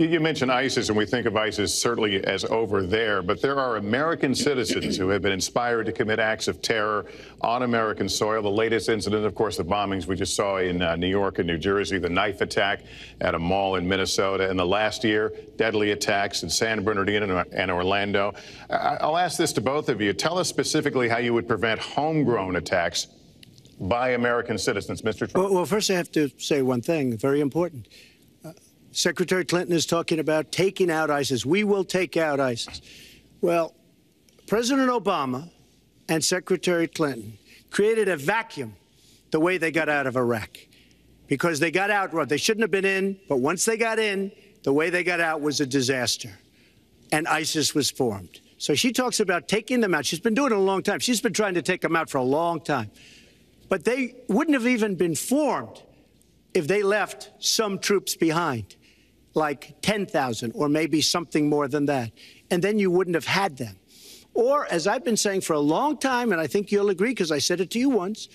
You mentioned ISIS, and we think of ISIS certainly as over there, but there are American citizens who have been inspired to commit acts of terror on American soil. The latest incident, of course, the bombings we just saw in New York and New Jersey, the knife attack at a mall in Minnesota, and the last year, deadly attacks in San Bernardino and Orlando. I'll ask this to both of you. Tell us specifically how you would prevent homegrown attacks by American citizens, Mr. Trump. Well, first I have to say one thing, very important. Secretary Clinton is talking about taking out ISIS. We will take out ISIS. Well, President Obama and Secretary Clinton created a vacuum the way they got out of Iraq, because they got out, they shouldn't have been in, but once they got in, the way they got out was a disaster, and ISIS was formed. So she talks about taking them out. She's been doing it a long time. She's been trying to take them out for a long time. But they wouldn't have even been formed if they left some troops behind, like 10,000 or maybe something more than that. And then you wouldn't have had them. Or, as I've been saying for a long time, and I think you'll agree because I said it to you once,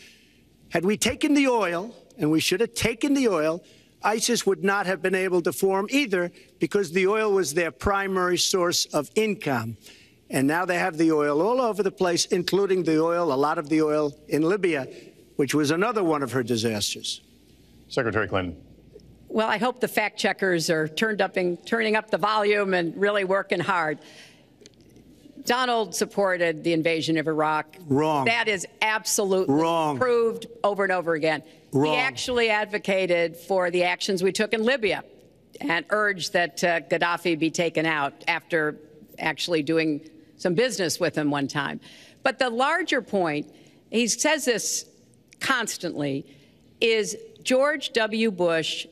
had we taken the oil, and we should have taken the oil, ISIS would not have been able to form either, because the oil was their primary source of income. And now they have the oil all over the place, including the oil, a lot of the oil in Libya, which was another one of her disasters. Secretary Clinton. Well, I hope the fact checkers are turning up the volume and really working hard. Donald supported the invasion of Iraq. Wrong. That is absolutely wrong. Proved over and over again. Wrong. He actually advocated for the actions we took in Libya and urged that Gaddafi be taken out after actually doing some business with him one time. But the larger point, he says this constantly, is George W. Bush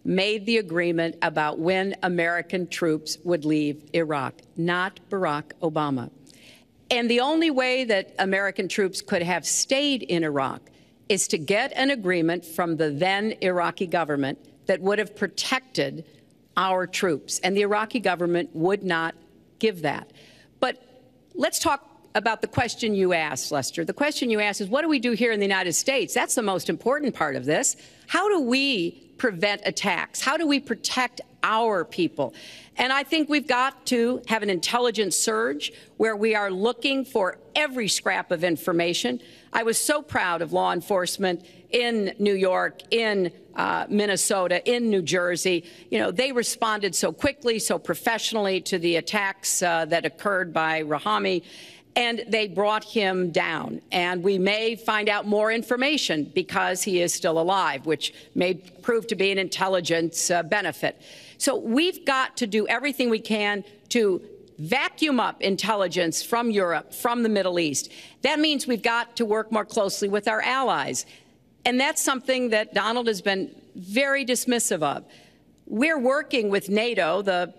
made the agreement about when American troops would leave Iraq, not Barack Obama. And the only way that American troops could have stayed in Iraq is to get an agreement from the then Iraqi government that would have protected our troops. And the Iraqi government would not give that. But let's talk about the question you asked, Lester. The question you asked is, what do we do here in the United States? That's the most important part of this. How do we prevent attacks? How do we protect our people? And I think we've got to have an intelligence surge where we are looking for every scrap of information. I was so proud of law enforcement in New York, in Minnesota, in New Jersey. You know, they responded so quickly, so professionally to the attacks that occurred by Rahami, and they brought him down. And we may find out more information because he is still alive, which may prove to be an intelligence benefit. So we've got to do everything we can to vacuum up intelligence from Europe, from the Middle East. That means we've got to work more closely with our allies. And that's something that Donald has been very dismissive of. We're working with NATO, the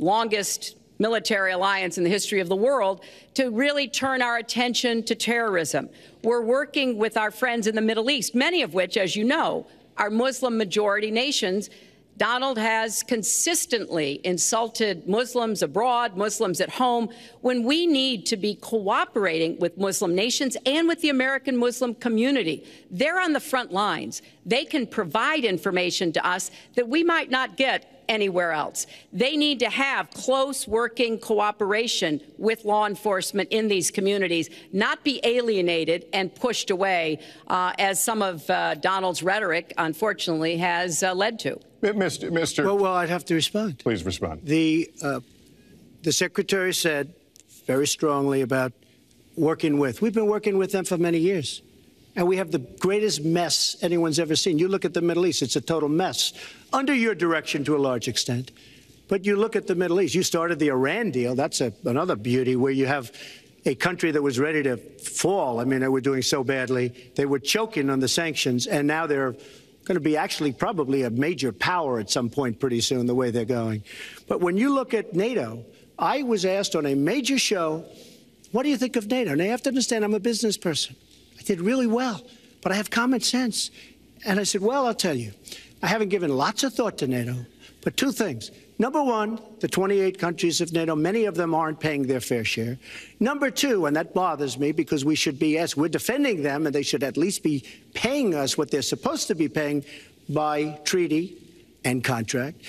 longest military alliance in the history of the world, to really turn our attention to terrorism. We're working with our friends in the Middle East, many of which, as you know, are Muslim-majority nations. Donald has consistently insulted Muslims abroad, Muslims at home, when we need to be cooperating with Muslim nations and with the American Muslim community. They're on the front lines. They can provide information to us that we might not get anywhere else. They need to have close working cooperation with law enforcement in these communities, not be alienated and pushed away, as some of Donald's rhetoric, unfortunately, has led to. Mr. Well, I'd have to respond. Please respond. The Secretary said very strongly about working with. We've been working with them for many years. And we have the greatest mess anyone's ever seen. You look at the Middle East, it's a total mess, under your direction to a large extent. But you look at the Middle East, you started the Iran deal. That's another beauty, where you have a country that was ready to fall. I mean, they were doing so badly. They were choking on the sanctions, and now they're going to be actually probably a major power at some point pretty soon, the way they're going. But when you look at NATO, I was asked on a major show, what do you think of NATO? And you have to understand, I'm a business person. I did really well, but I have common sense. And I said, well, I'll tell you, I haven't given lots of thought to NATO, but two things. Number one, the 28 countries of NATO, many of them aren't paying their fair share. Number two, and that bothers me because we should be, yes, we're defending them, and they should at least be paying us what they're supposed to be paying by treaty and contract.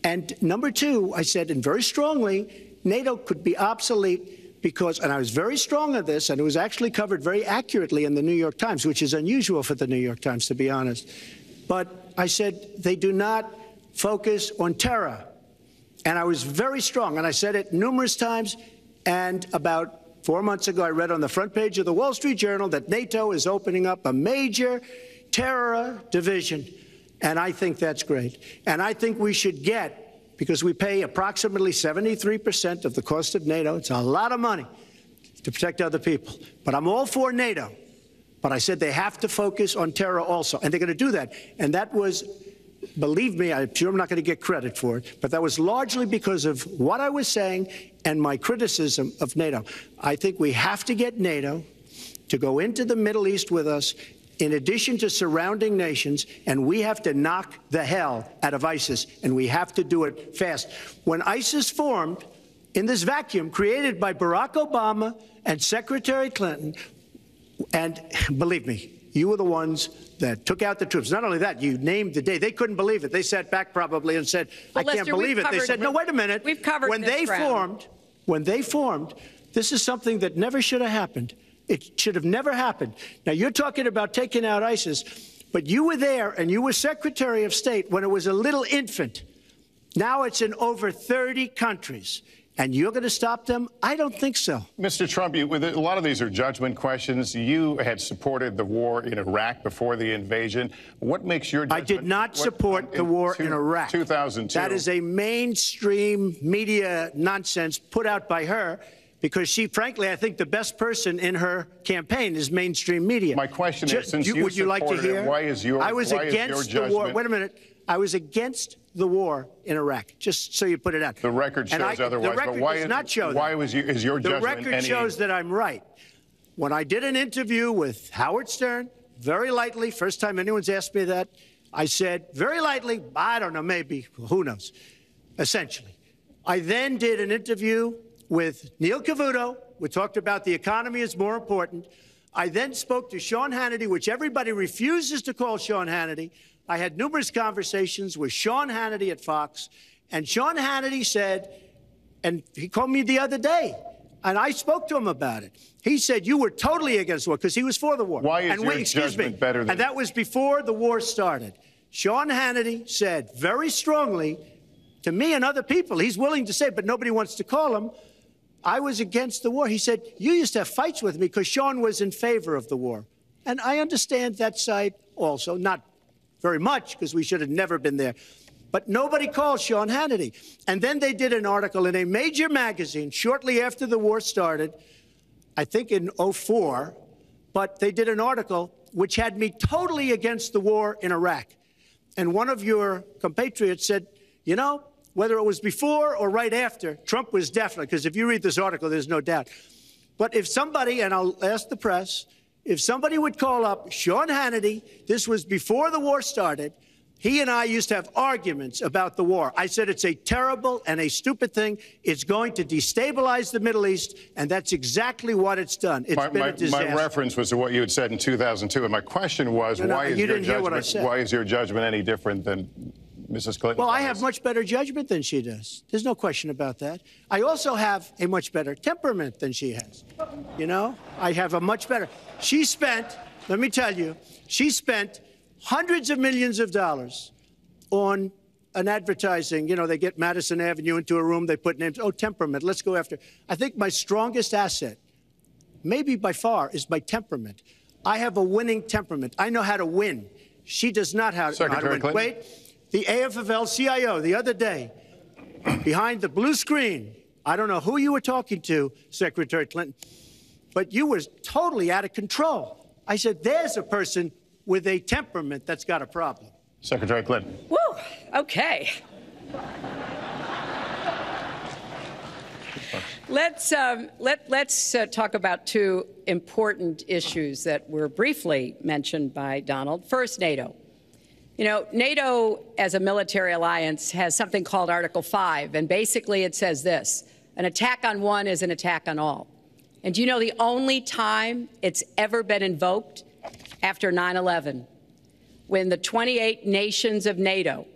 And number two, I said, and very strongly, NATO could be obsolete because, and I was very strong on this, and it was actually covered very accurately in the New York Times, which is unusual for the New York Times, to be honest. But I said they do not focus on terror. And I was very strong, and I said it numerous times. And about 4 months ago, I read on the front page of the Wall Street Journal that NATO is opening up a major terror division. And I think that's great. And I think we should get, because we pay approximately 73% of the cost of NATO. It's a lot of money to protect other people. But I'm all for NATO. But I said they have to focus on terror also. And they're going to do that. And that was, believe me, I'm sure I'm not going to get credit for it, but that was largely because of what I was saying and my criticism of NATO. I think we have to get NATO to go into the Middle East with us, in addition to surrounding nations, and we have to knock the hell out of ISIS, and we have to do it fast. When ISIS formed in this vacuum created by Barack Obama and Secretary Clinton, and believe me, you were the ones that took out the troops. Not only that, you named the day. They couldn't believe it. They sat back probably and said, I can't believe it. They said, no, wait a minute. We've covered when they formed, this is something that never should have happened. It should have never happened. Now, you're talking about taking out ISIS, but you were there and you were Secretary of State when it was a little infant. Now it's in over 30 countries. And you're going to stop them? I don't think so. Mr. Trump, a lot of these are judgment questions. You had supported the war in Iraq before the invasion. What makes your judgment? I did not support the war in Iraq. 2002. That is a mainstream media nonsense put out by her, because she, frankly, I think the best person in her campaign is mainstream media. My question is, since you would you like to hear? Why is your I was against the war. Wait a minute. I was against the war in Iraq, just so you put it out. The record shows otherwise. The record does not show that. Why is your judgment? The record shows that I'm right. When I did an interview with Howard Stern, very lightly, first time anyone's asked me that, I said, very lightly, I don't know, maybe, who knows, essentially. I then did an interview with Neil Cavuto. We talked about the economy is more important. I then spoke to Sean Hannity, which everybody refuses to call Sean Hannity. I had numerous conversations with Sean Hannity at Fox, and Sean Hannity said, and he called me the other day, and I spoke to him about it. He said, you were totally against the war, because he was for the war. Why is your judgment better than... And that was before the war started. Sean Hannity said very strongly to me and other people, he's willing to say, but nobody wants to call him, I was against the war. He said, you used to have fights with me because Sean was in favor of the war. And I understand that side also, not very much, because we should have never been there. But nobody called Sean Hannity. And then they did an article in a major magazine shortly after the war started, I think in '04, but they did an article which had me totally against the war in Iraq. And one of your compatriots said, you know, whether it was before or right after, Trump was definitely, because if you read this article, there's no doubt. But if somebody, and I'll ask the press, if somebody would call up Sean Hannity, this was before the war started, he and I used to have arguments about the war. I said it's a terrible and a stupid thing. It's going to destabilize the Middle East, and that's exactly what it's done. It's been a disaster. My reference was to what you had said in 2002, and my question was, why is your judgment any different than Mrs. Clinton? Well, I have much better judgment than she does. There's no question about that. I also have a much better temperament than she has. You know, I have a much better. She spent, let me tell you, she spent hundreds of millions of dollars on an advertising. You know, they get Madison Avenue into a room, they put names. Oh, temperament, let's go after. I think my strongest asset, maybe by far, is my temperament. I have a winning temperament. I know how to win. She does not know how to win. Clinton. Wait. The AFL-CIO the other day, behind the blue screen, I don't know who you were talking to, Secretary Clinton, but you were totally out of control. I said, there's a person with a temperament that's got a problem. Secretary Clinton. Woo, okay. Let's talk about two important issues that were briefly mentioned by Donald. First, NATO. You know, NATO, as a military alliance, has something called Article 5, and basically it says this: an attack on one is an attack on all. And do you know the only time it's ever been invoked? After 9/11, when the 28 nations of NATO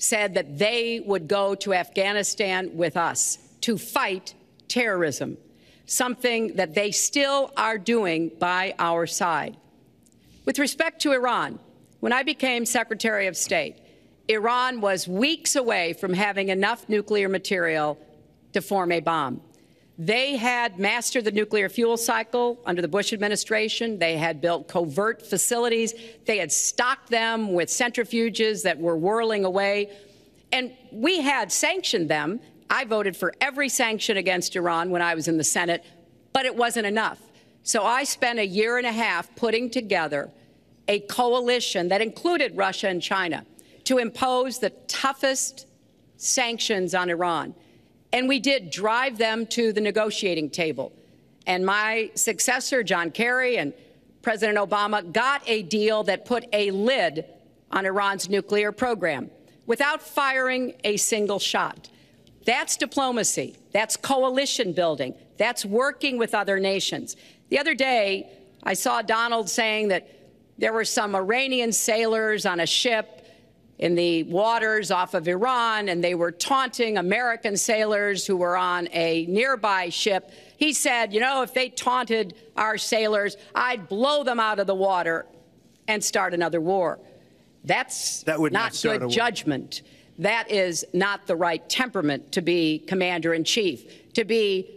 said that they would go to Afghanistan with us to fight terrorism, something that they still are doing by our side. With respect to Iran, when I became Secretary of State, Iran was weeks away from having enough nuclear material to form a bomb. They had mastered the nuclear fuel cycle under the Bush administration. They had built covert facilities. They had stocked them with centrifuges that were whirling away. And we had sanctioned them. I voted for every sanction against Iran when I was in the Senate, but it wasn't enough. So I spent a year and a half putting together a coalition that included Russia and China to impose the toughest sanctions on Iran. And we did drive them to the negotiating table. And my successor, John Kerry, and President Obama got a deal that put a lid on Iran's nuclear program without firing a single shot. That's diplomacy. That's coalition building. That's working with other nations. The other day, I saw Donald saying that there were some Iranian sailors on a ship in the waters off of Iran, and they were taunting American sailors who were on a nearby ship. He said, you know, if they taunted our sailors, I'd blow them out of the water and start another war. That's not good judgment. That is not the right temperament to be commander-in-chief, to be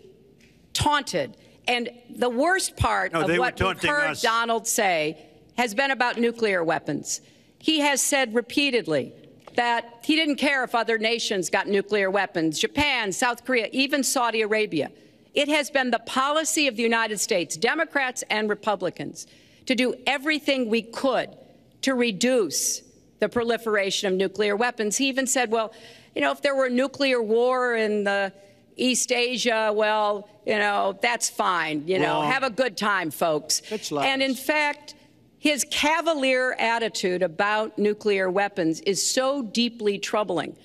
taunted. And the worst part of what we've heard Donald say has been about nuclear weapons. He has said repeatedly that he didn't care if other nations got nuclear weapons, Japan, South Korea, even Saudi Arabia. It has been the policy of the United States, Democrats and Republicans, to do everything we could to reduce the proliferation of nuclear weapons. He even said, well, you know, if there were a nuclear war in the East Asia, well, you know, that's fine. You know, have a good time, folks. And in fact, his cavalier attitude about nuclear weapons is so deeply troubling.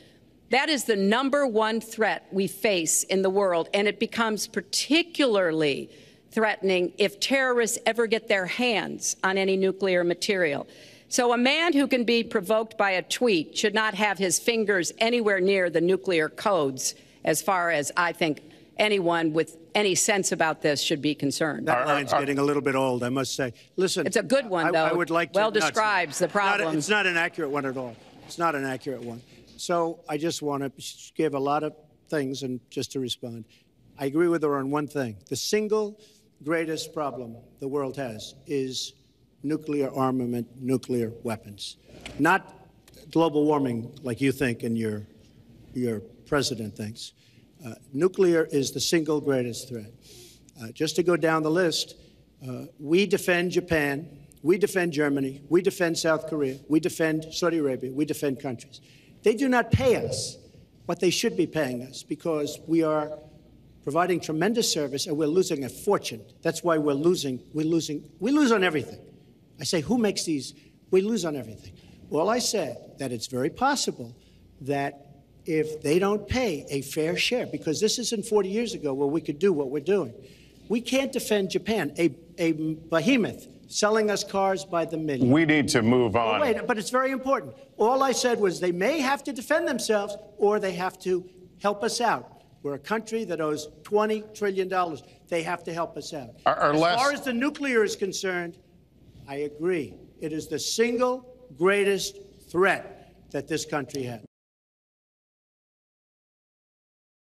That is the #1 threat we face in the world, and it becomes particularly threatening if terrorists ever get their hands on any nuclear material. So a man who can be provoked by a tweet should not have his fingers anywhere near the nuclear codes, as far as I think anyone with any sense about this should be concerned. That line's getting a little bit old, I must say. Listen, it's a good one, though. I would like to, well describes the problem. It's not an accurate one at all. It's not an accurate one. So I just want to give a lot of things, and just to respond, I agree with her on one thing. The single greatest problem the world has is nuclear armament, nuclear weapons, not global warming like you think and your president thinks. Nuclear is the single greatest threat. Just to go down the list, we defend Japan, we defend Germany, we defend South Korea, we defend Saudi Arabia, we defend countries. They do not pay us what they should be paying us because we are providing tremendous service and we're losing a fortune. That's why we're losing. We lose on everything. I say, who makes these? We lose on everything. Well, I said that it's very possible that if they don't pay a fair share, because this isn't 40 years ago where we could do what we're doing. We can't defend Japan, a behemoth selling us cars by the million. We need to move on. Wait, but it's very important. All I said was they may have to defend themselves or they have to help us out. We're a country that owes $20 trillion. They have to help us out. As far as the nuclear is concerned, I agree. It is the single greatest threat that this country has.